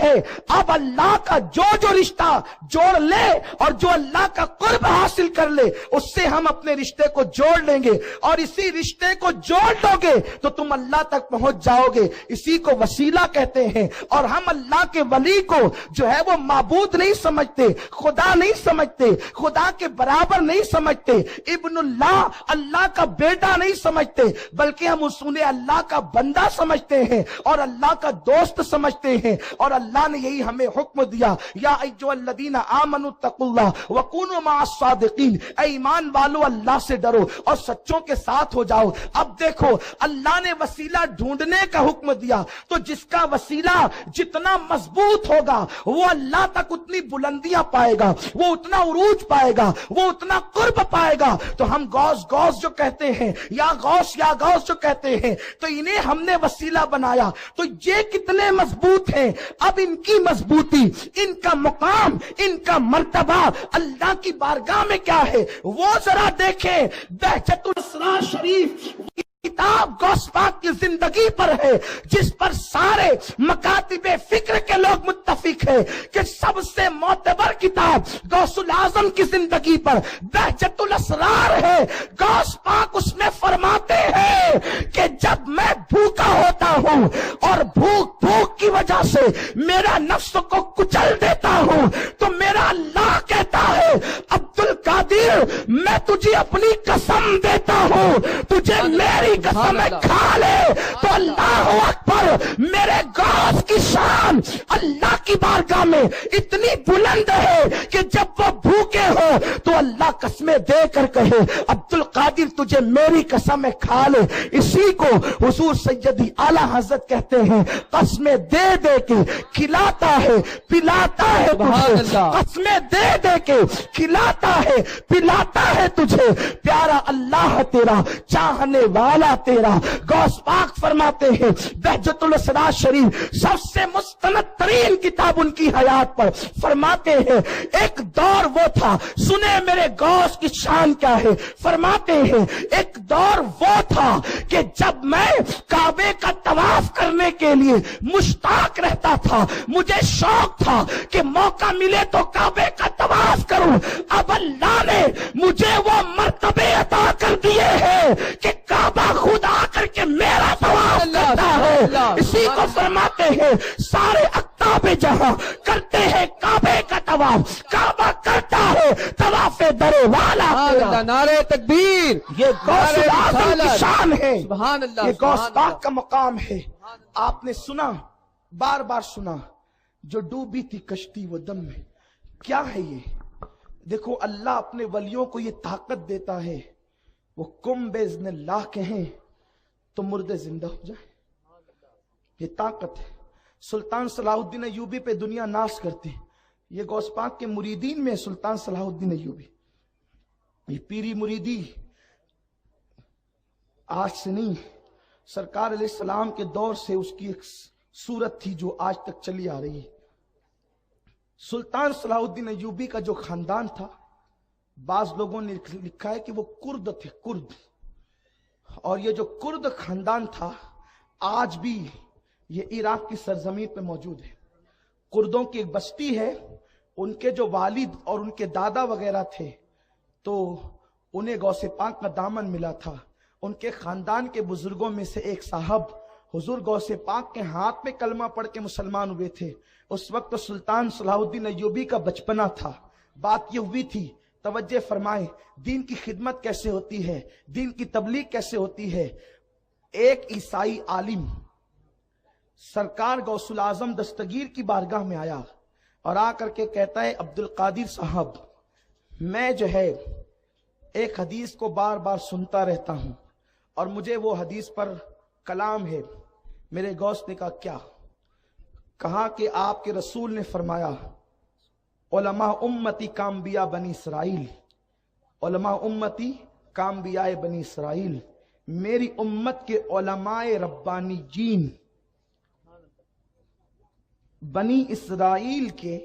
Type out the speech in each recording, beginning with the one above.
ہے اب اللہ کا جو رشتہ جوڑ لے اور جو اللہ کا قرب حاصل کر لے اس سے ہم اپنے رشتے کو جوڑ لیں گے، اور اسی رشتے کو جوڑ لو گے تو تم اللہ تک پہنچ جاؤ گے۔ اسی کو وسیلہ کہتے ہیں۔ اور ہم اللہ کے ولی کو جو ہے وہ معبود نہیں سمجھتے، خدا نہیں سمجھتے، خدا کے برابر نہیں سمجھتے، ابن اللہ اللہ کا بیٹا نہیں سمجھتے، بلکہ ہم انہیں اللہ کا بندہ سمجھتے ہیں اور اللہ کا دوست سمجھتے ہیں۔ اور اللہ نے یہی ہمیں حکم دیا، یا ایھا الذین آمنوا اتقوا اللہ وکونوا مع الصادقین، اے ایمان والو اللہ سے ڈرو اور سچوں کے ساتھ ہو جاؤ۔ اب دیکھو اللہ نے وسیلہ ڈھونڈنے کا حکم دیا، تو جس کا وسیلہ جتنا مضبوط ہوگا وہ اللہ تک اتنی بلندیاں پائے گا، وہ اتنا عروج پائے گا، وہ اتنا قرب پائے گا۔ تو ہم غوث غوث جو کہتے ہیں، یا غوث جو کہتے ہیں، تو انہیں ہم نے وسیلہ بنایا، تو یہ کتنے مضبوط ہیں۔ اب ان کی مضبوطی، ان کا مقام، ان کا مرتبہ اللہ کی بارگاہ میں کیا ہے وہ ذرا دیکھیں۔ بہجت الاسرار شریف کتاب غوث پاک کی زندگی پر ہے، جس پر سارے مکاتب فکر کے لوگ متفق ہیں کہ سب سے معتبر کتاب غوث الاعظم کی زندگی پر بہجت الاسرار ہے۔ غوث پاک اس میں فرماتے ہیں کہ جب میں بھوکا ہوتا ہوں اور بھوک کی وجہ سے میرا نفس کو کچل دیتا ہوں، تو میرا اللہ کہتا ہے عبد القادر میں تجھے اپنی قسم دیتا ہوں، تجھے میری قسم کھا لے تو اللہ اکبر، میرے غوث کی شان اللہ کی بارگاہ میں اتنی بلند ہے کہ جب وہ بھوکے ہو تو اللہ قسمیں دے کر کہے عبد القادر تجھے میری قسم کھا لے۔ اسی کو حضور سیدی اعلی حضرت کہتے ہیں قسمیں دے دے کے کھلاتا ہے پلاتا ہے تجھے، قسمیں دے دے کے کھلاتا ہے پلاتا ہے تجھے، پیارا اللہ تیرا، چاہنے والا تیرا۔ غوث پاک فرماتے ہیں بہجت الاسرار شریف سب سے مستند ترین کتاب ان کی حیات پر، فرماتے ہیں ایک دور وہ تھا، سنے میرے غوث کی شان کیا ہے، فرماتے ہیں ایک دور وہ تھا کہ جب میں کعبے کا طواف کرنے کے لیے مشتاق رہتا تھا، مجھے شوق تھا کہ موقع ملے تو کعبے کا طواف کروں۔ اب اللہ نے مجھے وہ مرتبے عطا کر دیے ہیں کہ کعبہ خود آ کر کے میرا طواف کرتا ہے۔ اسی کو فرماتے ہیں سارے اقطاب جہاں کرتے ہیں کعبے کا طواف، کعبہ کرتا ہے طواف در والا تیرا۔ نعرہ تکبیر، یہ غوث اعظم کی شان ہے، سبحان اللہ، یہ غوث پاک کا مقام ہے۔ آپ نے سنا، بار بار سنا، جو ڈوبی تھی کشتی وہ دم میں، کیا ہے یہ؟ دیکھو اللہ اپنے ولیوں کو یہ طاقت دیتا ہے، وہ کم باذن اللہ کہیں تو مردے زندہ ہو جائیں، یہ طاقت ہے۔ سلطان صلاح الدین ایوبی پہ دنیا ناز کرتے ہیں، یہ غوث پاک کے مریدین میں سلطان صلاح الدین ایوبی، یہ پیری مریدی آج سے نہیں، سرکار علیہ السلام کے دور سے اس کی ایک صورت تھی جو آج تک چلی آ رہی ہے۔ سلطان صلاح الدین ایوبی کا جو خاندان تھا، بعض لوگوں نے لکھا ہے کہ وہ کرد تھے، کرد، اور یہ جو کرد خاندان تھا آج بھی یہ عراق کی سرزمین پہ موجود ہے۔ کردوں کی ایک بستی ہے، ان کے جو والد اور ان کے دادا وغیرہ تھے تو انہیں غوث پاک کا دامن ملا تھا۔ ان کے خاندان کے بزرگوں میں سے ایک صاحب حضور غوث پاک کے ہاتھ میں کلمہ پڑھ کے مسلمان ہوئے تھے۔ اس وقت سلطان صلاح الدین ایوبی کا بچپنا تھا۔ بات یہ ہوئی تھی، توجہ فرمائیں، دین کی خدمت کیسے ہوتی ہے، دین کی تبلیغ کیسے ہوتی ہے۔ ایک عیسائی عالم سرکار غوث الاعظم دستگیر کی بارگاہ میں آیا اور آ کر کے کہتا ہے عبد القادر صاحب، میں جو ہے ایک حدیث کو بار بار سنتا رہتا ہوں اور مجھے وہ حدیث پر کلام ہے۔ میرے غوث نے کہا کیا؟ کہا کہ آپ کے رسول نے فرمایا علماء امتی کانبیاء بنی اسرائیل، علماء امتی کانبیاء بنی اسرائیل، میری امت کے علماء ربانی جین بنی اسرائیل کے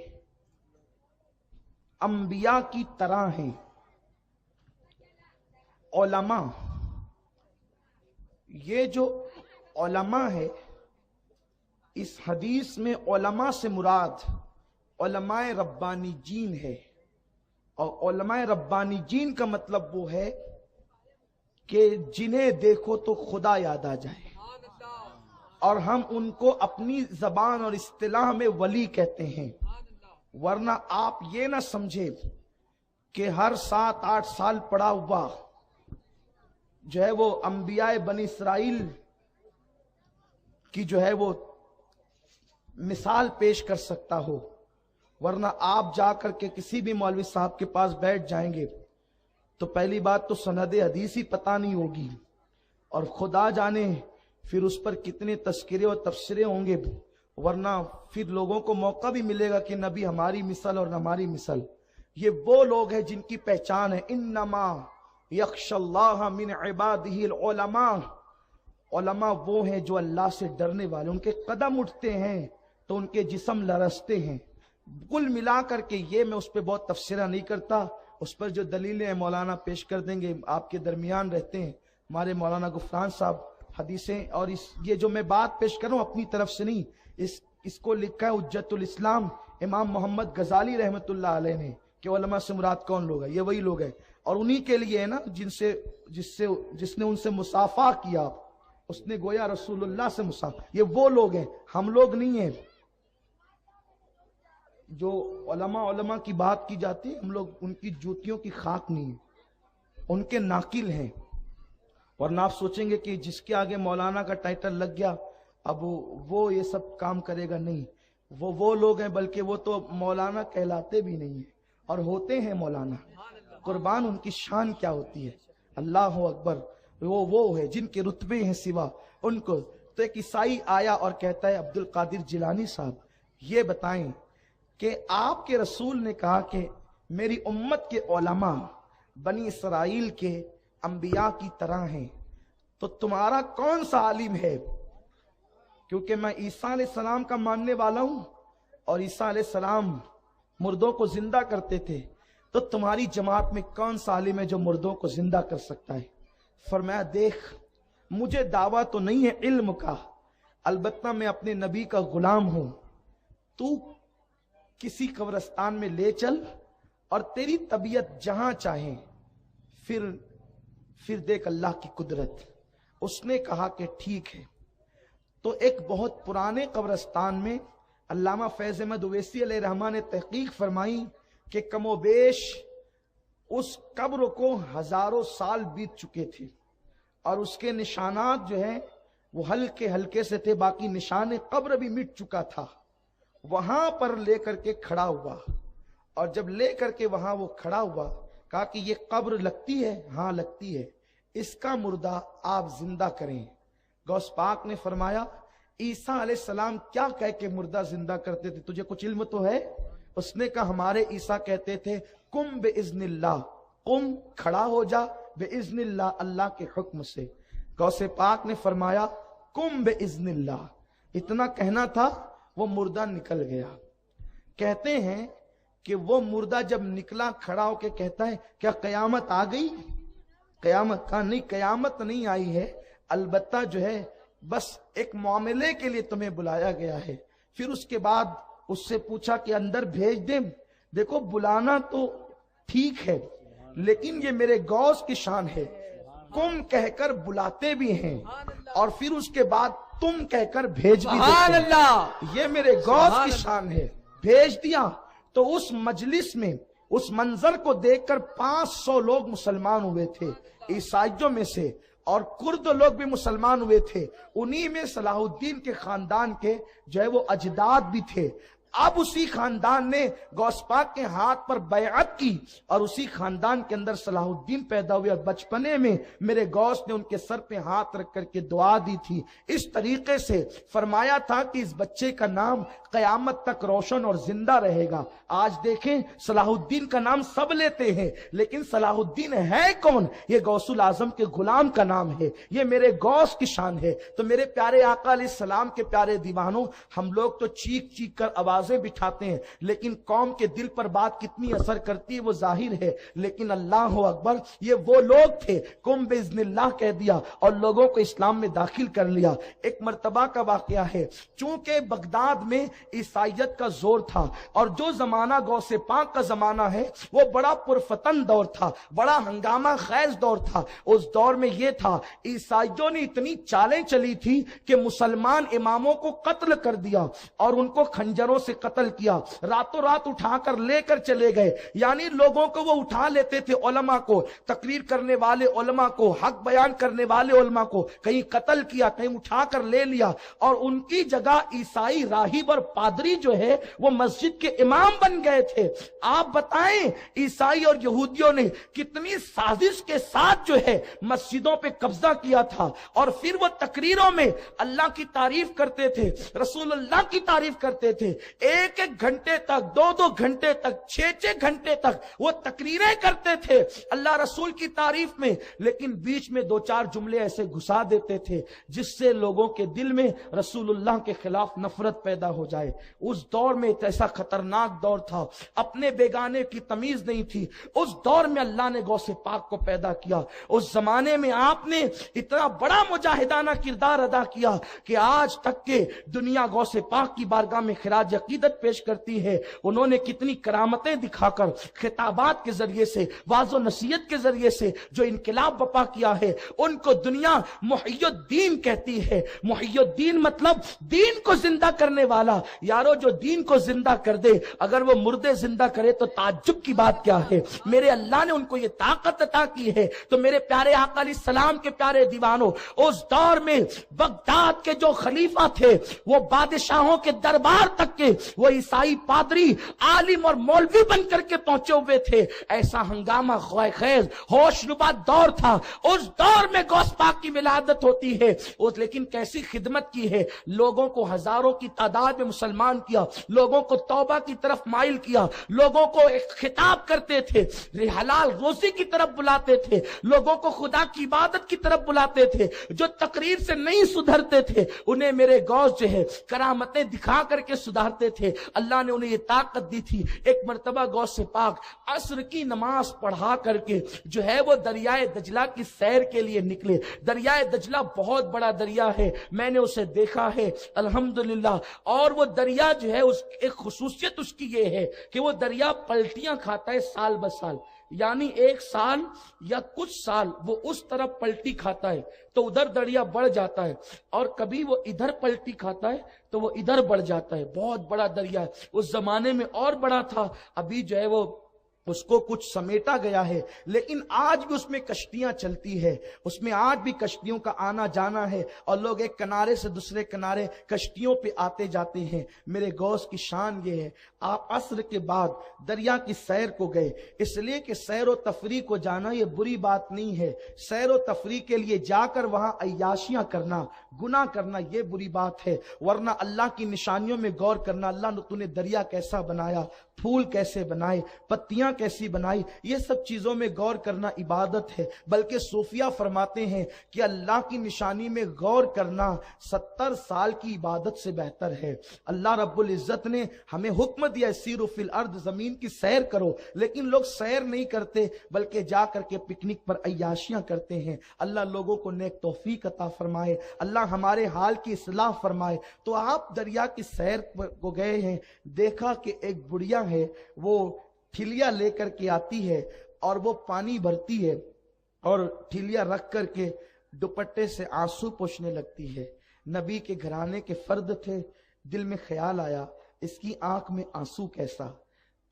انبیاء کی طرح ہیں۔ علماء، یہ جو علماء ہے اس حدیث میں علماء سے مراد علماء ربانی جین ہے، اور علماء ربانی جین کا مطلب وہ ہے کہ جنہیں دیکھو تو خدا یاد آ جائے، اور ہم ان کو اپنی زبان اور اصطلاح میں ولی کہتے ہیں۔ ورنہ آپ یہ نہ سمجھے کہ ہر 7-8 سال پڑا ہوا جو ہے وہ انبیاء بنی اسرائیل کی جو ہے وہ مثال پیش کر سکتا ہو۔ ورنہ آپ جا کر کے کسی بھی مولوی صاحب کے پاس بیٹھ جائیں گے تو پہلی بات تو سند حدیث ہی پتہ نہیں ہوگی، اور خدا جانے پھر اس پر کتنے تذکرے اور تبصرے ہوں گے، ورنہ پھر لوگوں کو موقع بھی ملے گا کہ نبی ہماری مثل اور ہماری مثل۔ یہ وہ لوگ ہیں جن کی پہچان ہے انما یخشی اللہ من عبادہ العلماء۔ علماء وہ ہیں جو اللہ سے ڈرنے والے، ان کے قدم اٹھتے ہیں تو ان کے جسم لرزتے ہیں۔ کل ملا کر کے یہ میں اس پہ بہت تفسیرہ نہیں کرتا، اس پر جو دلیلیں ہیں مولانا پیش کر دیں گے، آپ کے درمیان رہتے ہیں ہمارے مولانا غفران صاحب حدیثیں، اور یہ جو میں بات پیش کروں اپنی طرف سے نہیں، اس کو لکھا ہے حجت الاسلام امام محمد غزالی رحمت اللہ علیہ نے کہ علماء سے مراد کون لوگ ہیں، یہ وہی لوگ ہیں، اور انہی کے لیے ہے نا جس نے ان سے مصافحہ کیا، اس نے گویا رسول اللہ سے مصافحہ، یہ وہ لوگ ہیں، ہم لوگ نہیں ہیں۔ جو علماء کی بات کی جاتی ہے، ہم لوگ ان کی جوتیوں کی خاک نہیں ہیں، ان کے ناقل ہیں۔ ورنہ آپ سوچیں گے کہ جس کے آگے مولانا کا ٹائٹل لگ گیا اب وہ یہ سب کام کرے گا، نہیں، وہ لوگ ہیں، بلکہ وہ تو مولانا کہلاتے بھی نہیں ہیں اور ہوتے ہیں مولانا۔ قربان ان کی شان کیا ہوتی ہے، اللہ اکبر۔ وہ ہے جن کے رتبے ہیں سوا ان کو۔ تو ایک عیسائی آیا اور کہتا ہے عبد القادر جیلانی صاحب یہ بتائیں کہ آپ کے رسول نے کہا کہ میری امت کے علماء بنی اسرائیل کے انبیاء کی طرح ہیں، تو تمہارا کون سا عالم ہے؟ کیونکہ میں عیسیٰ علیہ السلام کا ماننے والا ہوں، اور عیسیٰ علیہ السلام مردوں کو زندہ کرتے تھے، تو تمہاری جماعت میں کون سا عالم ہے جو مردوں کو زندہ کر سکتا ہے؟ فرمایا دیکھ، مجھے دعویٰ تو نہیں ہے علم کا، البتہ میں اپنے نبی کا غلام ہوں، تو کسی قبرستان میں لے چل اور تیری طبیعت جہاں چاہے، پھر دیکھ اللہ کی قدرت۔ اس نے کہا کہ ٹھیک ہے۔ تو ایک بہت پرانے قبرستان میں علامہ فیض احمد اویسی علیہ رحمہ نے تحقیق فرمائی کہ کم و بیش اس قبر کو ہزاروں سال بیت چکے تھے، اور اس کے نشانات جو ہیں وہ ہلکے ہلکے سے تھے، باقی نشان قبر بھی مٹ چکا تھا۔ وہاں پر لے کر کے کھڑا ہوا، اور جب لے کر کے وہاں وہ کھڑا ہوا کہا کہ یہ قبر لگتی ہے؟ ہاں لگتی ہے، اس کا مردہ آپ زندہ کریں۔ غوث پاک نے فرمایا عیسیٰ علیہ السلام کیا کہہ کے مردہ زندہ کرتے تھے؟ تجھے کچھ علم تو ہے؟ اس نے کہا ہمارے عیسیٰ کہتے تھے قم بِإِذْنِ اللَّهِ، قم کھڑا ہو جا بِإِذْنِ اللَّهِ، اللہ کے حکم سے۔ غوث پاک نے فرمایا قم بِإِذْنِ اللَّهِ، اتنا کہنا تھا، وہ مردہ نکل گیا۔ کہتے ہیں کہ وہ مردہ جب نکلا کھڑا ہو کے کہتا ہے کیا قیامت آ گئی؟ قیامت کا نہیں، قیامت نہیں آئی ہے، البتہ جو ہے بس ایک معاملے کے لیے تمہیں بلایا گیا ہے۔ پھر اس کے بعد اس سے پوچھا کہ اندر بھیج دیں؟ دیکھو بلانا تو ٹھیک ہے، لیکن یہ میرے غوث کی شان ہے، قم کہہ کر بلاتے بھی ہیں اور پھر اس کے بعد تم کہہ کر بھیج بھی دیتے ہیں، یہ میرے غوث کی شان ہے۔ بھیج دیا تو اس مجلس میں اس منظر کو دیکھ کر 500 لوگ مسلمان ہوئے تھے عیسائیوں میں سے، اور کرد لوگ بھی مسلمان ہوئے تھے، انہی میں صلاح الدین کے خاندان کے جو ہے وہ اجداد بھی تھے۔ اب اسی خاندان نے غوث پاک کے ہاتھ پر بیعت کی، اور اسی خاندان کے اندر صلاح الدین پیدا ہوئے، اور بچپنے میں میرے غوث نے ان کے سر پہ ہاتھ رکھ کر کے دعا دی تھی۔ اس طریقے سے فرمایا تھا کہ اس بچے کا نام قیامت تک روشن اور زندہ رہے گا۔ آج دیکھیں صلاح الدین کا نام سب لیتے ہیں، لیکن صلاح الدین ہے کون؟ یہ غوث الاعظم کے غلام کا نام ہے، یہ میرے غوث کی شان ہے۔ تو میرے پیارے آقا علیہ السلام کے پیارے دیوانوں، ہم لوگ تو چیخ چیخ کر آواز واضح بٹھاتے ہیں، لیکن قوم کے دل پر بات کتنی اثر کرتی ہے وہ ظاہر ہے۔ لیکن اللہ اکبر، یہ وہ لوگ تھے، قم باذن اللہ کہہ دیا اور لوگوں کو اسلام میں داخل کر لیا۔ ایک مرتبہ کا واقعہ ہے، چونکہ بغداد میں عیسائیت کا زور تھا، اور جو زمانہ غوث پاک کا زمانہ ہے وہ بڑا پرفتن دور تھا، بڑا ہنگامہ خیز دور تھا۔ اس دور میں یہ تھا، عیسائیوں نے اتنی چالیں چلی تھی کہ مسلمان اماموں کو قتل کر دیا اور ان کو خنجروں سے قتل کیا، راتوں رات اٹھا کر لے کر چلے گئے۔ یعنی لوگوں کو وہ اٹھا لیتے تھے، علماء کو، تقریر کرنے والے علماء کو، حق بیان کرنے والے علماء کو کہیں قتل کیا، کہیں اٹھا کر لے لیا، اور ان کی جگہ عیسائی راہب اور پادری جو ہے وہ مسجد کے امام بن گئے تھے۔ آپ بتائیں عیسائی اور یہودیوں نے کتنی سازش کے ساتھ جو ہے مسجدوں پہ قبضہ کیا تھا، اور پھر وہ تقریروں میں اللہ کی تعریف کرتے تھے، رسول اللہ کی تعریف کرتے تھے، ایک ایک گھنٹے تک، دو دو گھنٹے تک، چھ چھ گھنٹے تک وہ تقریریں کرتے تھے اللہ رسول کی تعریف میں، لیکن بیچ میں دو چار جملے ایسے گھسا دیتے تھے جس سے لوگوں کے دل میں رسول اللہ کے خلاف نفرت پیدا ہو جائے۔ اس دور میں ایک ایسا خطرناک دور تھا، اپنے بیگانے کی تمیز نہیں تھی۔ اس دور میں اللہ نے غوث پاک کو پیدا کیا۔ اس زمانے میں آپ نے اتنا بڑا مجاہدانہ کردار ادا کیا کہ آج تک کے دنیا غوث پاک کی بارگاہ میں خراج عقیدت پیش کرتی ہے۔ انہوں نے کتنی کرامتیں دکھا کر، خطابات کے ذریعے سے، واعظ و نصیحت کے ذریعے سے جو انقلاب برپا کیا ہے، ان کو دنیا محی الدین کہتی ہے۔ محی الدین مطلب دین کو زندہ کرنے والا۔ یارو جو دین کو زندہ کر دے، اگر وہ مردے زندہ کرے تو تعجب کی بات کیا ہے؟ میرے اللہ نے ان کو یہ طاقت عطا کی ہے۔ تو میرے پیارے آقا علیہ السلام کے پیارے دیوانوں، اس دور میں بغداد کے جو خلیفہ تھے وہ بادشاہوں کے دربار تک کے وہ عیسائی پادری، عالم اور مولوی بن کر کے پہنچے ہوئے تھے۔ ایسا ہنگامہ خیز ہوش ربا دور تھا۔ اس دور میں غوث پاک کی ولادت ہوتی ہے، لیکن کیسی خدمت کی ہے، لوگوں کو ہزاروں کی تعداد میں مسلمان کیا، لوگوں کو توبہ کی طرف مائل کیا، لوگوں کو ایک خطاب کرتے تھے، حلال روزی کی طرف بلاتے تھے، لوگوں کو خدا کی عبادت کی طرف بلاتے تھے۔ جو تقریر سے نہیں سدھرتے تھے انہیں میرے غوث جو ہے کرامتیں دکھا کر کے سدھارتے تھے۔ اللہ نے انہیں یہ طاقت دی تھی۔ ایک مرتبہ غوث پاک عصر کی نماز پڑھا کر کے جو ہے وہ دریائے دجلہ کی سیر کے لیے نکلے۔ دریائے دجلہ بہت بڑا دریا ہے، میں نے اسے دیکھا ہے الحمدللہ، اور وہ دریا جو ہے اس ایک خصوصیت اس کی یہ ہے کہ وہ دریا پلٹیاں کھاتا ہے سال بسال، یعنی ایک سال یا کچھ سال وہ اس طرف پلٹی کھاتا ہے تو ادھر دریا بڑھ جاتا ہے، اور کبھی وہ ادھر پلٹی کھاتا ہے تو وہ ادھر بڑھ جاتا ہے۔ بہت بڑا دریا ہے، اس زمانے میں اور بڑا تھا، ابھی جو ہے وہ اس کو کچھ سمیٹا گیا ہے، لیکن آج بھی اس میں کشتیاں چلتی ہے، اس میں آج بھی کشتیوں کا آنا جانا ہے، اور لوگ ایک کنارے سے دوسرے کنارے کشتیوں پہ آتے جاتے ہیں۔ میرے غوث کی شان یہ ہے، آپ عصر کے بعد دریا کی سیر کو گئے، اس لیے کہ سیر و تفریح کو جانا یہ بری بات نہیں ہے، سیر و تفریح کے لیے جا کر وہاں عیاشیاں کرنا، گناہ کرنا یہ بری بات ہے، ورنہ اللہ کی نشانیوں میں غور کرنا، اللہ نے تُونے دریا کیسا بنایا، پھول کیسے بنائے، پتیاں کیسی بنائی، یہ سب چیزوں میں غور کرنا عبادت ہے۔ بلکہ صوفیہ فرماتے ہیں کہ اللہ کی نشانی میں غور کرنا 70 سال کی عبادت سے بہتر ہے۔ اللہ رب العزت نے ہمیں حکم دیا سیروا فی الارض، زمین کی سیر کرو، لیکن لوگ سیر نہیں کرتے بلکہ جا کر کے پکنک پر عیاشیاں کرتے ہیں۔ اللہ لوگوں کو نیک توفیق عطا فرمائے، اللہ ہمارے حال کی اصلاح فرمائے۔ تو آپ دریا کی سیر کو گئے ہیں، دیکھا کہ ایک بڑھیا ہے وہ ٹھلیا لے کر کے آتی ہے اور وہ پانی بھرتی ہے اور ٹھلیا رکھ کر کے دوپٹے سے آنسو پوچھنے لگتی ہے۔ نبی کے گھرانے کے فرد تھے، دل میں خیال آیا اس کی آنکھ میں آنسو کیسا؟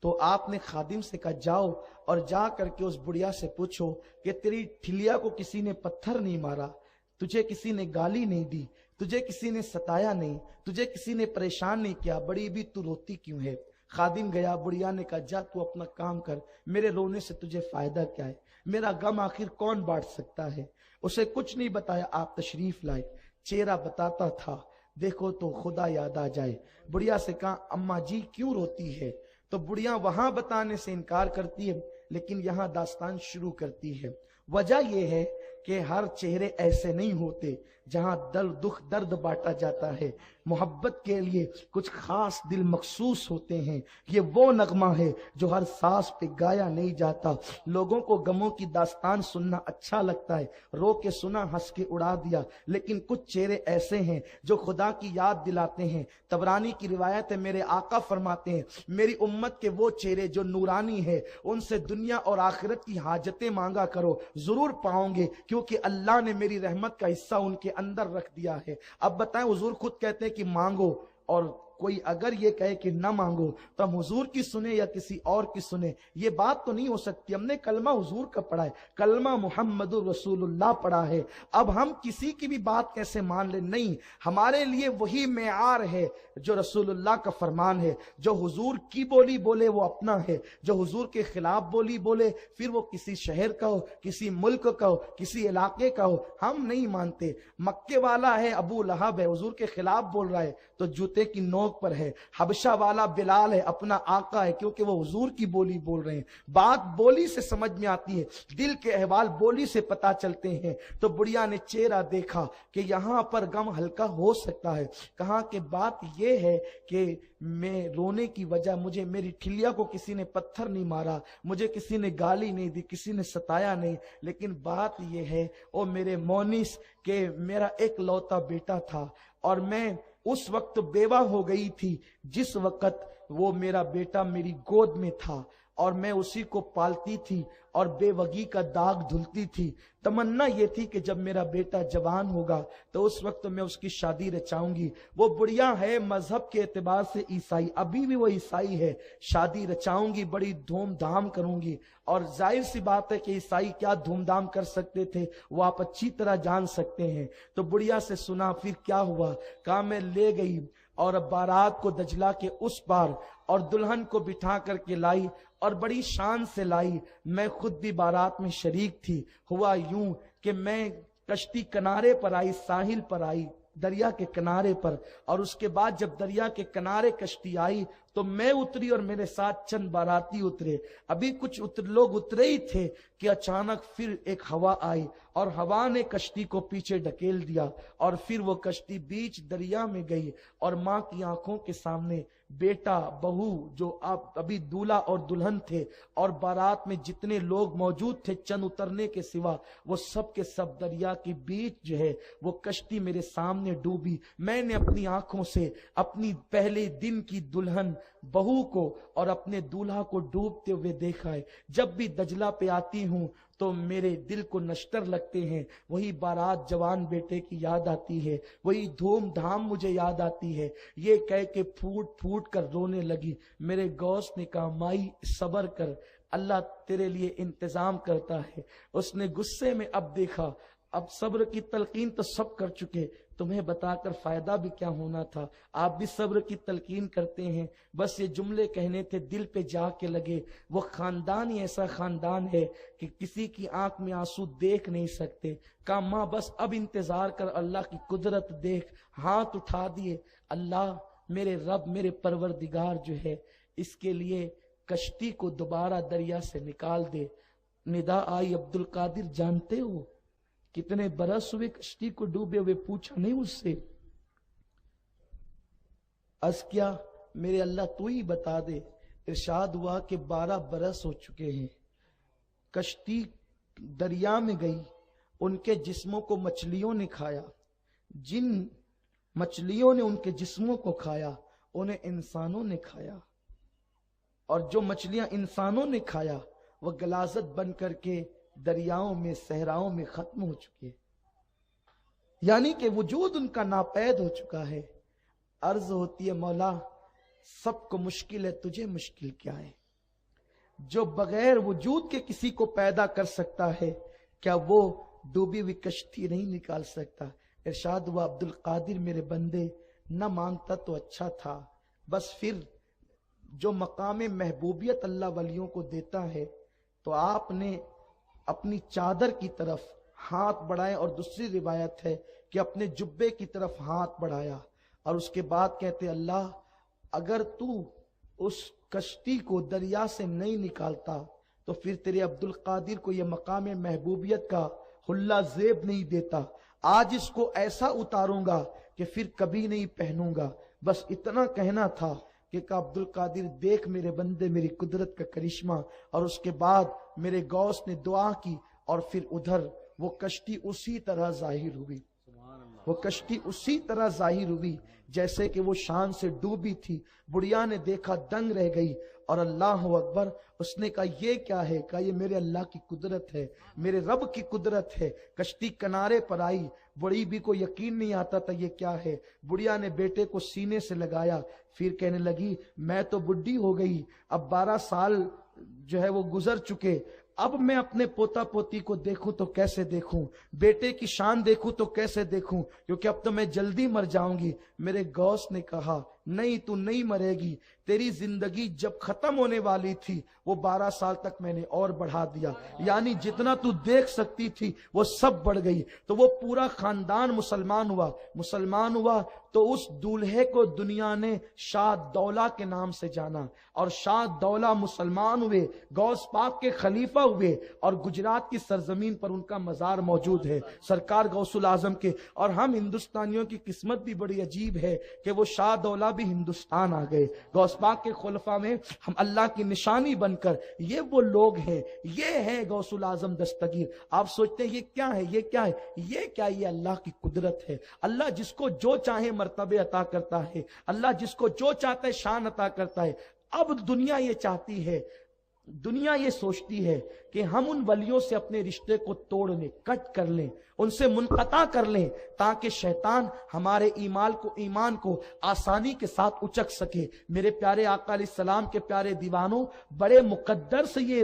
تو آپ نے خادم سے کہا جاؤ اور جا کر کے اس بڑھیا سے پوچھو کہ تیری ٹھلیا کو کسی نے پتھر نہیں مارا، تجھے کسی نے گالی نہیں دی، تجھے کسی نے ستایا نہیں، تجھے کسی نے پریشان نہیں کیا، بڑی بھی تو روتی کیوں ہے؟ خادم گیا، بڑھیا نے کہا جا تو اپنا کام کر، میرے رونے سے تجھے فائدہ کیا ہے؟ میرا غم آخر کون بانٹ سکتا ہے؟ اسے کچھ نہیں بتایا، آپ تشریف لائے، چہرہ بتاتا تھا، دیکھو تو خدا یاد آ جائے۔ بڑھیا سے کہا اماں جی کیوں روتی ہے؟ تو بڑھیا وہاں بتانے سے انکار کرتی ہے، لیکن یہاں داستان شروع کرتی ہے۔ وجہ یہ ہے کہ ہر چہرے ایسے نہیں ہوتے جہاں درد بانٹا جاتا ہے۔ محبت کے لیے کچھ خاص دل مخصوص ہوتے ہیں. یہ وہ نغمہ ہے جو ہر ساز پہ گایا نہیں جاتا. لوگوں کو غموں کی داستان سننا اچھا لگتا ہے, رو کے سنا, ہنس کے اڑا دیا, لیکن کچھ چہرے ایسے ہیں جو خدا کی یاد دلاتے ہیں. طبرانی کی روایت ہے, میرے آقا فرماتے ہیں میری امت کے وہ چہرے جو نورانی ہے ان سے دنیا اور آخرت کی حاجتیں مانگا کرو, ضرور پاؤں گے, کیونکہ اللہ نے میری رحمت کا حصہ ان کے اندر رکھ دیا ہے. اب بتائیں, حضور خود کہتے ہیں کہ مانگو, اور کوئی اگر یہ کہے کہ نہ مانگو تو ہم حضور کی سنیں یا کسی اور کی سنیں؟ یہ بات تو نہیں ہو سکتی. ہم نے کلمہ حضور کا پڑھا ہے, کلمہ محمد رسول اللہ پڑھا ہے, اب ہم کسی کی بھی بات کیسے مان لیں؟ نہیں, ہمارے لیے وہی معیار ہے جو رسول اللہ کا فرمان ہے. جو حضور کی بولی بولے وہ اپنا ہے, جو حضور کے خلاف بولی بولے پھر وہ کسی شہر کا ہو, کسی ملک کا ہو, کسی علاقے کا ہو, ہم نہیں مانتے. مکے والا ہے ابو لہب ہے, حضور کے خلاف بول رہا ہے تو جوتے کی نوک پر ہے. حبشہ والا بلال ہے, اپنا آقا ہے, کیونکہ وہ حضور کی بولی بول رہے ہیں. بات بولی سے سمجھ میں آتی ہے, دل کے احوال بولی سے پتا چلتے ہیں. تو بڑھیا نے چہرہ دیکھا کہ یہاں پر غم ہلکا ہو سکتا ہے. کہا کہ بات یہ ہے کہ میں رونے کی وجہ, مجھے میری ٹھلیا کو کسی نے پتھر نہیں مارا, مجھے کسی نے گالی نہیں دی, کسی نے ستایا نہیں, لیکن بات یہ ہے او میرے مونس کہ میرا ایک لوتا بیٹا تھا اور میں اس وقت بیوہ ہو گئی تھی جس وقت وہ میرا بیٹا میری گود میں تھا, اور میں اسی کو پالتی تھی اور بے وگی کا داغ دھلتی تھی. تمنا یہ تھی کہ جب میرا بیٹا جوان ہوگا تو اس وقت میں اس کی شادی رچاؤں گی. وہ بڑھیا ہے مذہب کے اعتبار سے عیسائی, ابھی بھی وہ عیسائی ہے, شادی رچاؤں گی, بڑی دھوم دھام کروں گی. اور ظاہر سی بات ہے کہ عیسائی کیا دھوم دھام کر سکتے تھے وہ آپ اچھی طرح جان سکتے ہیں. تو بڑھیا سے سنا پھر کیا ہوا. کہا میں لے گئی اور بارات کو دجلہ کے اس پار اور دلہن کو بٹھا کر کے لائی اور بڑی شان سے لائی. میں خود بھی بارات میں شریک تھی. ہوا یوں کہ میں کشتی کنارے پر آئی, ساحل پر آئی, دریا کے کنارے پر, اور اس کے بعد جب دریا کے کنارے کشتی آئی تو میں اتری اور میرے ساتھ چند باراتی اترے. ابھی کچھ لوگ اترے ہی تھے کہ اچانک پھر ایک ہوا آئی اور ہوا نے کشتی کو پیچھے ڈھکیل دیا, اور پھر وہ کشتی بیچ دریا میں گئی, اور ماں کی آنکھوں کے سامنے بیٹا, بہو, جو ابھی دولہا اور دلہن تھے, اور بارات میں جتنے لوگ موجود تھے چند اترنے کے سوا, وہ سب کے سب دریا کے بیچ جو ہے وہ کشتی میرے سامنے ڈوبی. میں نے اپنی آنکھوں سے اپنی پہلے دن کی دلہن, بہو کو اور اپنے دولہا کو ڈوبتے ہوئے دیکھا ہے. جب بھی دجلہ پہ آتی ہوں تو میرے دل کو نشتر لگتے ہیں, وہی بارات جوان بیٹے کی یاد آتی ہے, وہی دھوم دھام مجھے یاد آتی ہے. یہ کہہ کے پھوٹ پھوٹ کر رونے لگی. میرے غوث نے کہا مائی صبر کر, اللہ تیرے لیے انتظام کرتا ہے. اس نے غصے میں اب دیکھا, اب صبر کی تلقین تو سب کر چکے, تمہیں بتا کر فائدہ بھی کیا ہونا تھا. آپ بھی صبر کی تلقین کرتے ہیں, بس یہ جملے کہنے تھے, دل پہ جا کے لگے. وہ خاندان ہی ایسا خاندان ہے کہ کسی کی آنکھ میں آنسو دیکھ نہیں سکتے. کہا ماں بس اب انتظار کر, اللہ کی قدرت دیکھ. ہاتھ اٹھا دیے, اللہ میرے رب, میرے پروردگار جو ہے اس کے لیے کشتی کو دوبارہ دریا سے نکال دے. ندا آئی, عبد القادر جانتے ہو کتنے برس ہوئے کشتی کو ڈوبے ہوئے؟ پوچھا نہیں اس سے. عرض کیا میرے اللہ تو ہی بتا دے. ارشاد ہوا کہ 12 برس ہو چکے ہیں. کشتی دریا میں گئی, ان کے جسموں کو مچھلیوں نے کھایا. جن مچھلیوں نے ان کے جسموں کو کھایا انہیں انسانوں نے کھایا, اور جو مچھلیاں انسانوں نے کھایا وہ غلاظت بن کر کے دریاؤں میں, صحراؤں میں ختم ہو چکے, یعنی کہ وجود ان کا ناپید ہو چکا ہے. عرض ہوتی ہے مولا سب کو مشکل ہے, تجھے مشکل کیا ہے؟ جو بغیر وجود کے کسی کو پیدا کر سکتا ہے, کیا وہ ڈوبی ہوئی کشتی نہیں نکال سکتا؟ ارشاد ہوا عبد القادر میرے بندے, نہ مانگتا تو اچھا تھا. بس پھر جو مقام محبوبیت اللہ ولیوں کو دیتا ہے تو آپ نے اپنی چادر کی طرف ہاتھ بڑھائے, اور دوسری روایت ہے کہ اپنے جبے کی طرف ہاتھ بڑھایا, اور اس کے بعد کہتے اللہ اگر تو اس کشتی کو دریا سے نہیں نکالتا تو پھر تیرے عبد القادر کو یہ مقام محبوبیت کا حلہ زیب نہیں دیتا. آج اس کو ایسا اتاروں گا کہ پھر کبھی نہیں پہنوں گا، بس اتنا کہنا تھا کہ عبد القادر دیکھ میرے بندے میری قدرت کا کرشمہ۔ اور اس کے بعد میرے غوث نے دعا کی اور پھر ادھر وہ کشتی اسی طرح ظاہر ہوئی، وہ کشتی اسی طرح ظاہر ہوئی جیسے کہ وہ شان سے ڈوبی تھی۔ بڑھیا نے دیکھا، دنگ رہ گئی، اور اللہ اکبر، اس نے کہا یہ کیا ہے؟ کہا یہ میرے اللہ کی قدرت ہے، میرے رب کی قدرت ہے۔ کشتی کنارے پر آئی، بڑی بھی کو یقین نہیں آتا تھا یہ کیا ہے۔ بڑھیا نے بیٹے کو سینے سے لگایا، پھر کہنے لگی میں تو بڈھی ہو گئی، اب 12 سال جو ہے وہ گزر چکے، اب میں اپنے پوتا پوتی کو دیکھوں تو کیسے دیکھوں، بیٹے کی شان دیکھوں تو کیسے دیکھوں، کیونکہ اب تو میں جلدی مر جاؤں گی۔ میرے غوث نے کہا نہیں تو نہیں مرے گی، تیری زندگی جب ختم ہونے والی تھی وہ 12 سال تک میں نے اور بڑھا دیا، یعنی جتنا تو دیکھ سکتی تھی وہ سب بڑھ گئی۔ تو وہ پورا خاندان مسلمان ہوا تو اس دولہے کو دنیا نے شاہ دولہ کے نام سے جانا، اور شاہ دولہ مسلمان ہوئے، غوث پاک کے خلیفہ ہوئے، اور گجرات کی سرزمین پر ان کا مزار موجود ہے سرکار غوث العظم کے۔ اور ہم ہندوستانیوں کی قسمت بھی بڑی عجیب ہے کہ وہ شاہ دولہ بھی ہندوستان آ گئے۔ غوث پاک کے خلفاء میں ہم اللہ کی نشانی بن کر، یہ وہ لوگ ہیں، یہ ہے غوث العظم دستگیر۔ آپ سوچتے ہیں یہ کیا ہے، یہ کیا ہے؟ یہ کیا؟ یہ اللہ کی قدرت ہے۔ اللہ جس کو جو چاہے مرتبے عطا کرتا ہے، اللہ جس کو جو چاہتا ہے شان عطا کرتا ہے۔ اب دنیا یہ چاہتی ہے، دنیا یہ سوچتی ہے کہ ہم ان ولیوں سے اپنے رشتے کو توڑ لیں، کٹ کر لیں، ان سے منقطع کر لیں، تاکہ شیطان ہمارے ایمان کو آسانی کے ساتھ اچک سکے۔ میرے پیارے آقا علیہ السلام کے پیارے دیوانوں، بڑے مقدر سے یہ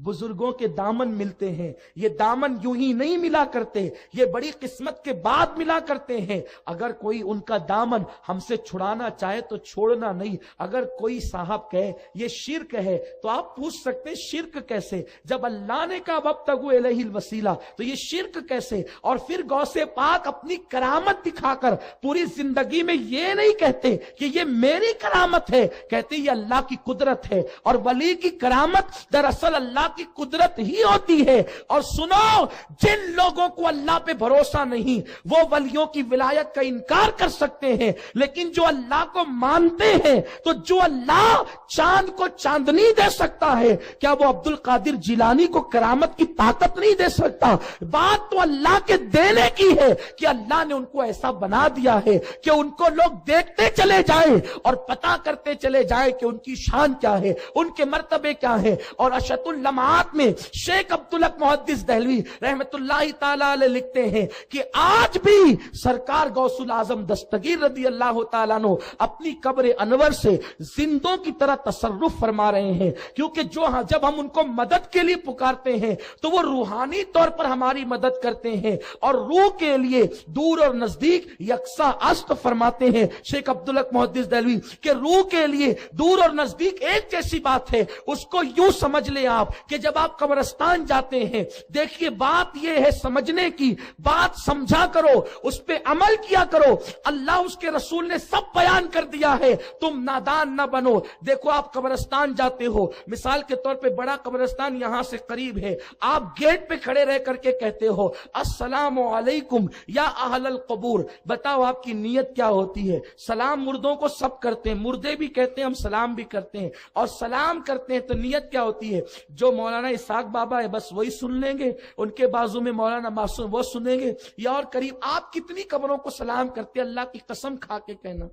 بزرگوں کے دامن ملتے ہیں، یہ دامن یوں ہی نہیں ملا کرتے، یہ بڑی قسمت کے بعد ملا کرتے ہیں۔ اگر کوئی ان کا دامن ہم سے چھڑانا چاہے تو چھوڑنا نہیں۔ اگر کوئی صاحب کہے یہ شرک ہے تو آپ پوچھ سکتے شرک کیسے؟ جب اللہ نے کہا وابتغوا الیہ الوسیلہ تو یہ شرک کیسے؟ اور پھر غوث پاک اپنی کرامت دکھا کر پوری زندگی میں یہ نہیں کہتے کہ یہ میری کرامت ہے، کہتے یہ اللہ کی قدرت ہے۔ اور ولی کی کرامت دراصل اللہ کی قدرت ہی ہوتی ہے۔ اور سنو، جن لوگوں کو اللہ پہ بھروسہ نہیں وہ ولیوں کی ولایت کا انکار کر سکتے ہیں، لیکن جو اللہ کو مانتے ہیں، تو جو اللہ چاند کو چاندنی دے سکتا ہے، کیا وہ عبد القادر جیلانی کو کرامت کی طاقت نہیں دے سکتا؟ بات تو اللہ کے دینے کی ہے کہ اللہ نے ان کو ایسا بنا دیا ہے کہ ان کو لوگ دیکھتے چلے جائیں اور پتا کرتے چلے جائیں کہ ان کی شان کیا ہے، ان کے مرتبے کیا ہے۔ اور اشط اللمعات میں شیخ عبدالحق محدث دہلوی رحمت اللہ تعالی علیہ لکھتے ہیں کہ آج بھی سرکار غوث العظم دستگیر رضی اللہ تعالیٰ عنہ اپنی قبر انور سے زندوں کی طرح تصرف فرما رہے ہیں، کیونکہ جب ہم ان کو مدد کے لیے پکارتے ہیں تو وہ روحانی طور پر ہماری مدد کرتے ہیں، اور روح کے لیے دور اور نزدیک یکساں است فرماتے ہیں شیخ عبدالحق محدث دہلوی کہ روح کے لیے دور اور نزدیک ایک جیسی بات ہے۔ اس کو یوں سمجھ لیں آپ کہ جب آپ قبرستان جاتے ہیں، دیکھیے بات یہ ہے سمجھنے کی، بات سمجھا کرو، اس پہ عمل کیا کرو۔ اللہ اس کے رسول نے سب بیان کر دیا ہے، تم نادان نہ بنو۔ دیکھو آپ قبرستان جاتے ہو، مثال کے طور پہ بڑا قبرستان یہاں سے قریب ہے، آپ گیٹ پہ کھڑے رہ کر کے کہتے ہو السلام علیکم یا اہل القبور، بتاؤ آپ کی نیت کیا ہوتی ہے؟ سلام مردوں کو سب کرتے ہیں، مردے بھی کہتے ہیں، ہم سلام بھی کرتے ہیں، اور سلام کرتے ہیں تو نیت کیا ہوتی ہے؟ جو مولانا اسحاق بابا ہے بس وہی سن لیں گے، ان کے بازو میں مولانا معصوم وہ سنیں گے، یا اور قریب آپ کتنی قبروں کو سلام کرتے ہیں؟ اللہ کی قسم کھا کے کہنا،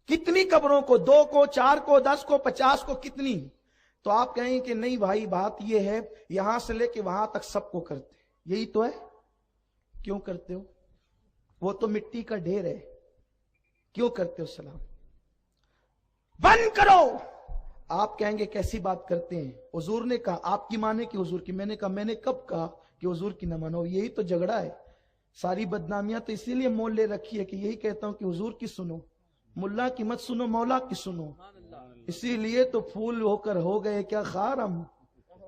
کتنی قبروں کو؟ 2 کو، 4 کو، 10 کو، 50 کو، کتنی؟ تو آپ کہیں کہ نہیں بھائی بات یہ ہے یہاں سے لے کے وہاں تک سب کو کرتے، یہی تو ہے؟ کیوں کرتے ہو؟ وہ تو مٹی کا ڈھیر ہے، کیوں کرتے ہو سلام؟ بند کرو۔ آپ کہیں گے کیسی بات کرتے ہیں؟ حضور نے کہا آپ کی مانے کہ حضور کی؟ میں نے کہا میں نے کب کہا کہ حضور کی نہ مانو؟ یہی تو جھگڑا ہے، ساری بدنامیاں تو اسی لیے مول لے رکھی ہے کہ یہی کہتا ہوں کہ حضور کی سنو، ملا کی مت سنو، مولا کی سنو۔ اسی لیے تو پھول ہو کر ہو گئے کیا خار ہم،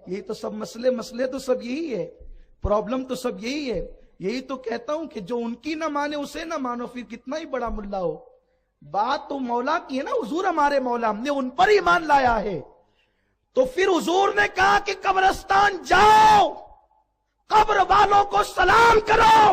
یہی تو سب مسئلے تو سب یہی ہے، پرابلم تو سب یہی ہے۔ یہی تو کہتا ہوں کہ جو ان کی نہ مانے اسے نہ مانو، پھر کتنا ہی بڑا ملا ہو۔ بات تو مولا کی ہے نا، حضور ہمارے مولا، ہم نے ان پر ایمان لایا ہے۔ تو پھر حضور نے کہا کہ قبرستان جاؤ، قبر والوں کو سلام کرو،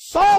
100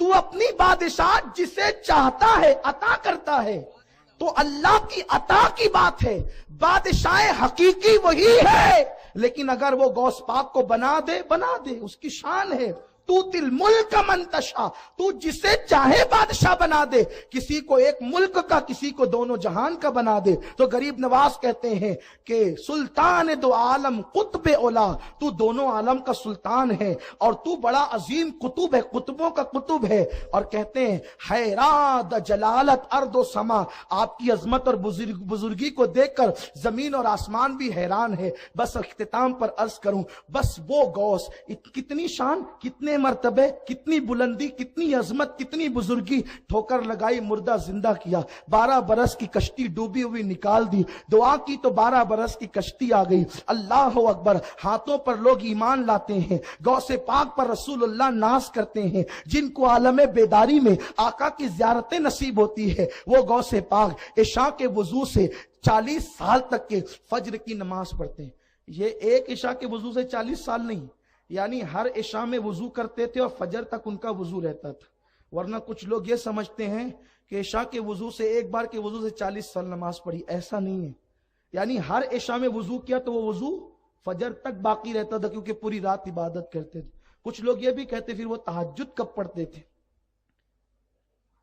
تو اپنی بادشاہت جسے چاہتا ہے عطا کرتا ہے، تو اللہ کی عطا کی بات ہے، بادشاہ حقیقی وہی ہے، لیکن اگر وہ غوث پاک کو بنا دے اس کی شان ہے۔ تو تل ملک من تشاء، تو جسے چاہے بادشاہ بنا دے، کسی کو ایک ملک کا، کسی کو دونوں جہان کا بنا دے۔ تو غریب نواز کہتے ہیں کہ سلطان دو عالم قطب اولا، تو دونوں عالم کا سلطان ہے اور تو بڑا عظیم قطب ہے، قطبوں کا قطب ہے۔ اور کہتے ہیں حیران جلالت ارض و سما، آپ کی عظمت اور بزرگی کو دیکھ کر زمین اور آسمان بھی حیران ہے۔ بس اختتام پر عرض کروں، بس وہ غوث، کتنی شان، کتنے مرتبے، کتنی بلندی، کتنی عظمت، کتنی بزرگی، ٹھوکر لگائی مردہ زندہ کیا، 12 برس کی کشتی ڈوبی ہوئی نکال دی، دعا کی تو 12 برس کی کشتی آ گئی۔ اللہ اکبر، ہاتھوں پر لوگ ایمان لاتے ہیں، غوث پاک پر رسول اللہ ناز کرتے ہیں، جن کو عالم بیداری میں آقا کی زیارتیں نصیب ہوتی ہے، وہ غوث پاک عشاء کے وضو سے 40 سال تک کے فجر کی نماز پڑھتے ہیں۔ یہ ایک عشاء کے وضو سے 40 سال نہیں، یعنی ہر عشاء میں وضو کرتے تھے اور فجر تک ان کا وضو رہتا تھا۔ ورنہ کچھ لوگ یہ سمجھتے ہیں کہ عشاء کے وضو سے، ایک بار کے وضو سے 40 سال نماز پڑھی، ایسا نہیں ہے۔ یعنی ہر عشاء میں وضو کیا تو وہ وضو فجر تک باقی رہتا تھا، کیونکہ پوری رات عبادت کرتے تھے۔ کچھ لوگ یہ بھی کہتے پھر وہ تہجد کب پڑھتے تھے،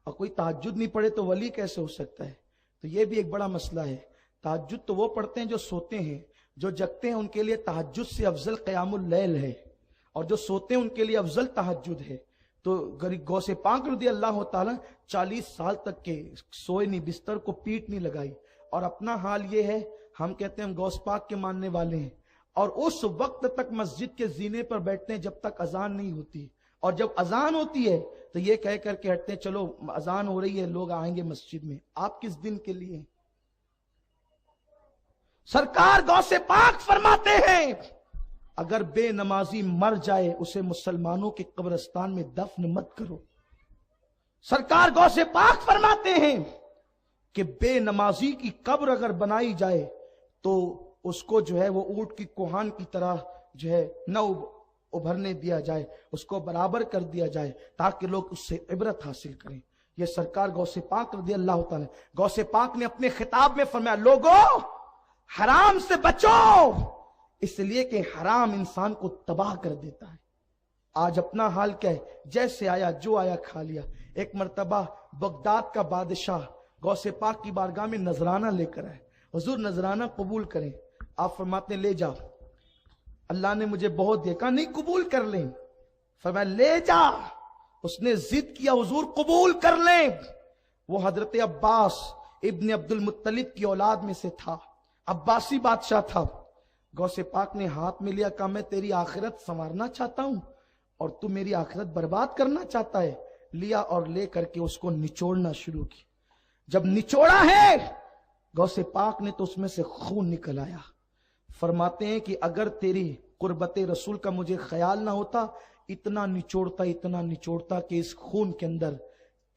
اور کوئی تہجد نہیں پڑھے تو ولی کیسے ہو سکتا ہے؟ تو یہ بھی ایک بڑا مسئلہ ہے۔ تہجد تو وہ پڑھتے ہیں جو سوتے ہیں، جو جگتے ہیں ان کے لیے تہجد سے افضل قیام اللیل ہے، اور جو سوتے ہیں ان کے لیے افضل تہجد ہے۔ تو غوث پاک رضی اللہ تعالیٰ 40 سال تک کے سوئے نہیں، بستر کو پیٹ نہیں لگائی۔ اور اپنا حال یہ ہے، ہم کہتے ہیں ہم غوث پاک کے ماننے والے ہیں، اور اس وقت تک مسجد کے زینے پر بیٹھتے ہیں جب تک اذان نہیں ہوتی، اور جب اذان ہوتی ہے تو یہ کہہ کر کے ہٹتے ہیں چلو اذان ہو رہی ہے، لوگ آئیں گے مسجد میں۔ آپ کس دن کے لیے؟ سرکار غوث پاک فرماتے ہیں اگر بے نمازی مر جائے اسے مسلمانوں کے قبرستان میں دفن مت کرو۔ سرکار غوث پاک فرماتے ہیں کہ بے نمازی کی قبر اگر بنائی جائے تو اس کو جو ہے وہ اونٹ کی کوہان کی طرح جو ہے نہ ابھرنے دیا جائے، اس کو برابر کر دیا جائے تاکہ لوگ اس سے عبرت حاصل کریں۔ یہ سرکار غوث پاک رضی اللہ تعالیٰ، غوث پاک نے اپنے خطاب میں فرمایا لوگو حرام سے بچو، اس لیے کہ حرام انسان کو تباہ کر دیتا ہے۔ آج اپنا حال کیا ہے؟ جیسے آیا جو آیا کھا لیا۔ ایک مرتبہ بغداد کا بادشاہ غوث پاک کی بارگاہ میں نذرانہ لے کر آئے، حضور نذرانہ قبول کریں۔ آپ فرماتے ہیں لے جاؤ، اللہ نے مجھے بہت دیکھا، نہیں قبول کر لیں۔ فرمایا لے جا، اس نے ضد کیا حضور قبول کر لیں۔ وہ حضرت عباس ابن عبد المطلب کی اولاد میں سے تھا، عباسی بادشاہ تھا۔ غوث پاک نے ہاتھ میں لیا، کہا میں تیری آخرت سنوارنا چاہتا ہوں اور تو میری آخرت برباد کرنا چاہتا ہے۔ لیا اور لے کر کے اس کو نچوڑنا شروع کی۔ جب نچوڑا ہے غوث پاک نے تو اس میں سے خون نکل آیا۔ فرماتے ہیں کہ اگر تیری قربت رسول کا مجھے خیال نہ ہوتا، اتنا نچوڑتا کہ اس خون کے اندر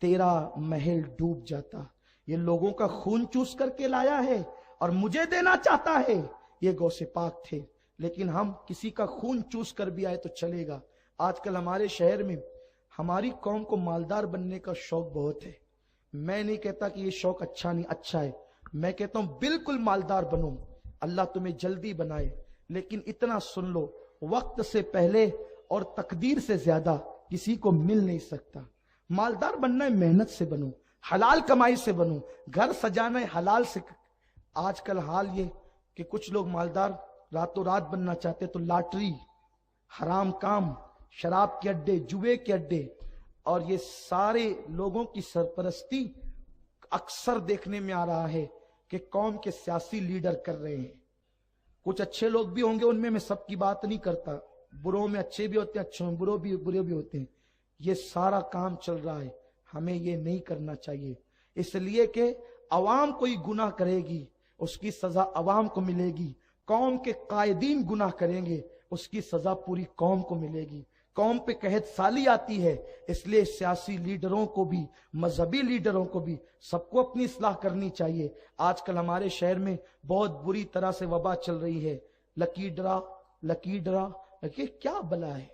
تیرا محل ڈوب جاتا۔ یہ لوگوں کا خون چوس کر کے لایا ہے اور مجھے دینا چاہتا ہے، یہ غوث پاک تھے۔ لیکن ہم کسی کا خون چوس کر بھی آئے تو چلے گا۔ آج کل ہمارے شہر میں ہماری قوم کو مالدار بننے کا شوق بہت ہے۔ میں نہیں کہتا کہ یہ شوق اچھا نہیں، اچھا ہے، میں کہتا ہوں بالکل مالدار بنو، اللہ تمہیں جلدی بنائے، لیکن اتنا سن لو وقت سے پہلے اور تقدیر سے زیادہ کسی کو مل نہیں سکتا۔ مالدار بننا ہے محنت سے بنو، حلال کمائی سے بنو، گھر سجانا ہے حلال سے۔ آج کل حال یہ کہ کچھ لوگ مالدار راتوں رات بننا چاہتے تو لاٹری، حرام کام، شراب کے اڈے، جوئے کے اڈے، اور یہ سارے لوگوں کی سرپرستی اکثر دیکھنے میں آ رہا ہے کہ قوم کے سیاسی لیڈر کر رہے ہیں۔ کچھ اچھے لوگ بھی ہوں گے ان میں سب کی بات نہیں کرتا، بروں میں اچھے بھی ہوتے ہیں، اچھوں میں برے بھی ہوتے ہیں۔ یہ سارا کام چل رہا ہے، ہمیں یہ نہیں کرنا چاہیے، اس لیے کہ عوام کوئی گناہ کرے گی اس کی سزا عوام کو ملے گی، قوم کے قائدین گناہ کریں گے اس کی سزا پوری قوم کو ملے گی۔ قوم پہ قحط سالی آتی ہے، اس لیے سیاسی لیڈروں کو بھی، مذہبی لیڈروں کو بھی، سب کو اپنی اصلاح کرنی چاہیے۔ آج کل ہمارے شہر میں بہت بری طرح سے وبا چل رہی ہے، لکی ڈرا، یہ کیا بلا ہے؟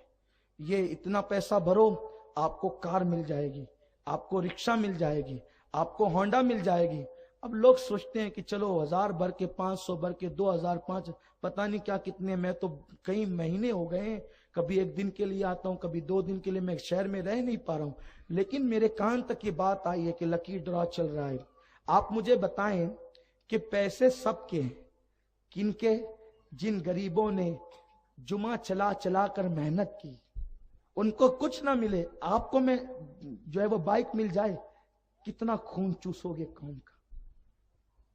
یہ اتنا پیسہ بھرو آپ کو کار مل جائے گی، آپ کو رکشہ مل جائے گی، آپ کو ہونڈا مل جائے گی۔ اب لوگ سوچتے ہیں کہ چلو 1000 بھر کے 500 بھر کے 2000 5 پتہ نہیں کیا کتنے، میں تو کئی مہینے ہو گئے ہیں، کبھی 1 دن کے لیے آتا ہوں، کبھی 2 دن کے لیے، میں شہر میں رہ نہیں پا رہا ہوں، لیکن میرے کان تک یہ بات آئی ہے کہ لکی ڈرا چل رہا ہے۔ آپ مجھے بتائیں کہ پیسے سب کے ہیں، کن کے؟ جن غریبوں نے جمعہ چلا چلا کر محنت کی، ان کو کچھ نہ ملے، آپ کو میں جو ہے وہ بائک مل جائے، کتنا خون چوسو گے قوم کا؟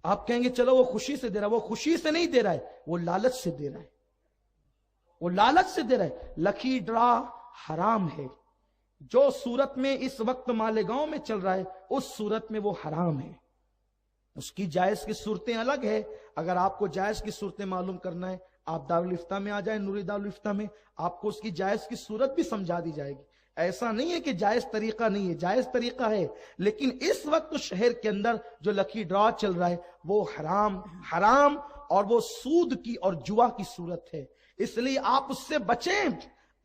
آپ کہیں گے چلو وہ خوشی سے دے رہا ہے، وہ خوشی سے نہیں دے رہا ہے، وہ لالچ سے دے رہا ہے، وہ لالچ سے دے رہا ہے۔ لکی ڈرا حرام ہے، جو صورت میں اس وقت مالیگاؤں میں چل رہا ہے اس صورت میں وہ حرام ہے۔ اس کی جائز کی صورتیں الگ ہے، اگر آپ کو جائز کی صورتیں معلوم کرنا ہے آپ دارالفتہ میں آ جائیں، نوری دارالفتہ میں، آپ کو اس کی جائز کی صورت بھی سمجھا دی جائے گی۔ ایسا نہیں ہے کہ جائز طریقہ نہیں ہے، جائز طریقہ ہے، لیکن اس وقت شہر کے اندر جو لکی ڈرا چل رہا ہے وہ حرام اور وہ سود کی اور جوا کی صورت ہے، اس لیے آپ اس سے بچیں۔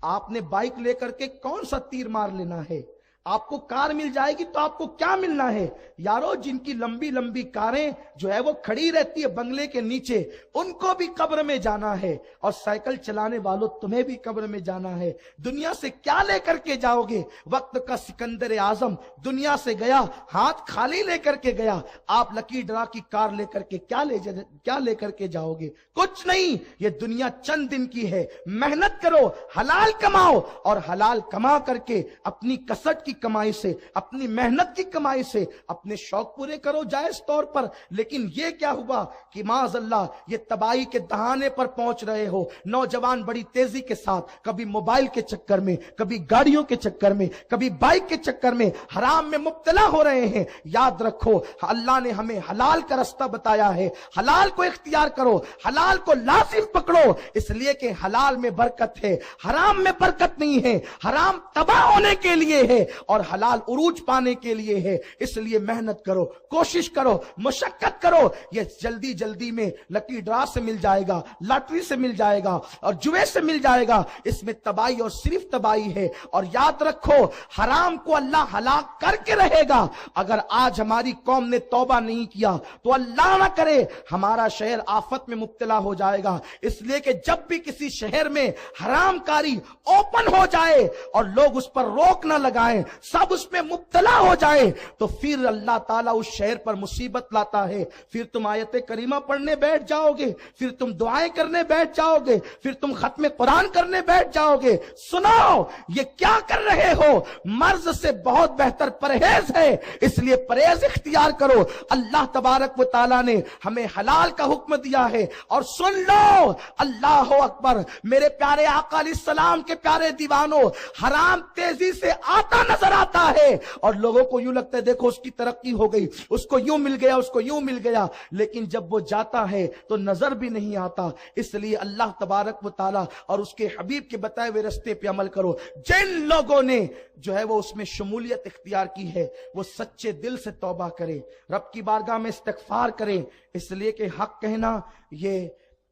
آپ نے بائک لے کر کے کون سا تیر مار لینا ہے؟ آپ کو کار مل جائے گی تو آپ کو کیا ملنا ہے؟ یارو جن کی لمبی لمبی کاریں جو ہے وہ کھڑی رہتی ہے بنگلے کے نیچے، ان کو بھی قبر میں جانا ہے، اور سائیکل چلانے والوں تمہیں بھی قبر میں جانا ہے۔ دنیا سے کیا لے کر کے جاؤ گے؟ وقت کا سکندر اعظم دنیا سے گیا ہاتھ خالی لے کر کے گیا، آپ لکی ڈرا کی کار لے کر کے کیا لے کر کے جاؤ گے؟ کچھ نہیں۔ یہ دنیا چند دن کی ہے، محنت کرو، حلال کماؤ، اور حلال کما کر کے اپنی کسٹ کی کمائی سے، اپنی محنت کی کمائی سے اپنے شوق پورے کرو جائز طور پر۔ لیکن یہ کیا ہوا کہ معاذ اللہ یہ تباہی کے دہانے پر پہنچ رہے ہو۔ نوجوان بڑی تیزی کے ساتھ کبھی موبائل کے چکر میں، کبھی گاڑیوں کے چکر میں، کبھی بائک کے چکر میں حرام میں مبتلا ہو رہے ہیں۔ یاد رکھو اللہ نے ہمیں حلال کا راستہ بتایا ہے، حلال کو اختیار کرو، حلال کو لازم پکڑو، اس لیے کہ حلال میں برکت ہے، حرام میں برکت نہیں ہے۔ حرام تباہ ہونے کے لیے ہے اور حلال عروج پانے کے لیے ہے، اس لیے محنت کرو، کوشش کرو، مشقت کرو۔ یہ جلدی جلدی میں لکی ڈرا سے مل جائے گا، لاٹری سے مل جائے گا اور جوے سے مل جائے گا، اس میں تباہی اور صرف تباہی ہے۔ اور یاد رکھو حرام کو اللہ ہلاک کر کے رہے گا۔ اگر آج ہماری قوم نے توبہ نہیں کیا تو اللہ نہ کرے ہمارا شہر آفت میں مبتلا ہو جائے گا، اس لیے کہ جب بھی کسی شہر میں حرام کاری اوپن ہو جائے اور لوگ اس پر روک نہ لگائیں، سب اس میں مبتلا ہو جائیں، تو پھر اللہ تعالیٰ اس شہر پر مصیبت لاتا ہے۔ پھر تم آیت کریمہ پڑھنے بیٹھ جاؤ گے، پھر تم دعائیں کرنے بیٹھ جاؤ گے، پھر تم ختم قرآن کرنے بیٹھ جاؤ گے۔ سنو یہ کیا کر رہے ہو؟ مرض سے بہت بہتر پرہیز ہے، اس لیے پرہیز اختیار کرو۔ اللہ تبارک و تعالیٰ نے ہمیں حلال کا حکم دیا ہے، اور سن لو اللہ اکبر، میرے پیارے آقا علیہ السلام کے پیارے دیوانوں، حرام تیزی سے آتا نظر آتا ہے اور لوگوں کو یوں لگتا ہے دیکھو اس کی ترقی ہو گئی، اس کو یوں مل گیا، اس کو یوں مل گیا، لیکن جب وہ جاتا ہے تو نظر بھی نہیں آتا۔ اس لیے اللہ تبارک و تعالیٰ اور اس کے حبیب کے بتائے ہوئے رستے پہ عمل کرو۔ جن لوگوں نے جو ہے وہ اس میں شمولیت اختیار کی ہے وہ سچے دل سے توبہ کرے، رب کی بارگاہ میں استغفار کرے، اس لیے کہ حق کہنا یہ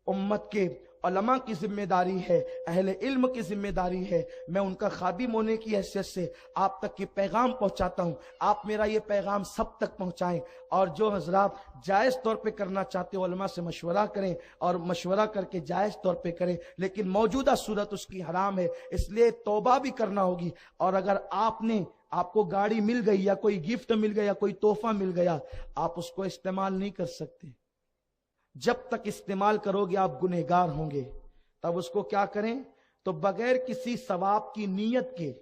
امت کے علماء کی ذمہ داری ہے، اہل علم کی ذمہ داری ہے۔ میں ان کا خادم ہونے کی حیثیت سے آپ تک یہ پیغام پہنچاتا ہوں، آپ میرا یہ پیغام سب تک پہنچائیں، اور جو حضرات جائز طور پہ کرنا چاہتے ہو علماء سے مشورہ کریں اور مشورہ کر کے جائز طور پہ کریں، لیکن موجودہ صورت اس کی حرام ہے، اس لیے توبہ بھی کرنا ہوگی۔ اور اگر آپ کو گاڑی مل گئی یا کوئی گفٹ مل گیا یا کوئی تحفہ مل گیا، آپ اس کو استعمال نہیں کر سکتے۔ جب تک استعمال کرو گے آپ گنہگار ہوں گے۔ تب اس کو کیا کریں؟ تو بغیر کسی ثواب کی نیت کے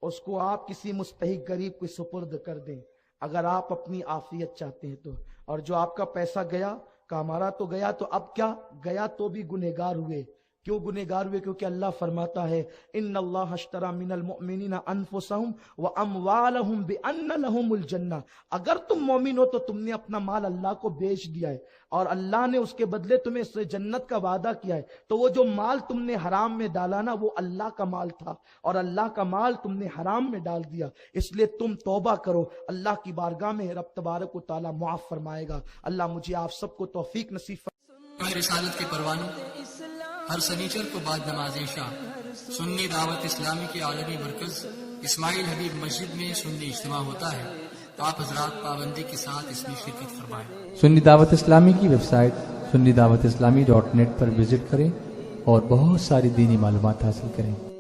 اس کو آپ کسی مستحق غریب کو سپرد کر دیں، اگر آپ اپنی عافیت چاہتے ہیں تو۔ اور جو آپ کا پیسہ گیا کہ ہمارا تو گیا، تو اب کیا گیا تو بھی گنہگار ہوئے۔ کیوں گنہگار ہوئے؟ کیونکہ اللہ فرماتا ہے ان اللہ اشتری من المؤمنین انفسهم واموالهم بان لهم الجنہ، اگر تم مومن ہو تو تم نے اپنا مال اللہ کو بیچ دیا ہے اور اللہ نے اس کے بدلے تمہیں اس سے جنت کا وعدہ کیا ہے، تو وہ جو مال تم نے حرام میں ڈالا نا وہ اللہ کا مال تھا اور اللہ کا مال تم نے حرام میں ڈال دیا، اس لیے تم توبہ کرو، اللہ کی بارگاہ میں رب تبارک و تعالی معاف فرمائے گا۔ اللہ مجھے آپ سب کو توفیق نصیب فرمائے۔ رسالت کے پروانوں ہر سنیچر کو بعد نماز عشاء سنی دعوت اسلامی کے عالمی مرکز اسماعیل حبیب مسجد میں سنی اجتماع ہوتا ہے، تو آپ حضرات پابندی کے ساتھ اس میں شرکت فرمائیں۔ سنی دعوت اسلامی کی ویب سائٹ sunnidawatislámi.net پر وزٹ کریں اور بہت ساری دینی معلومات حاصل کریں۔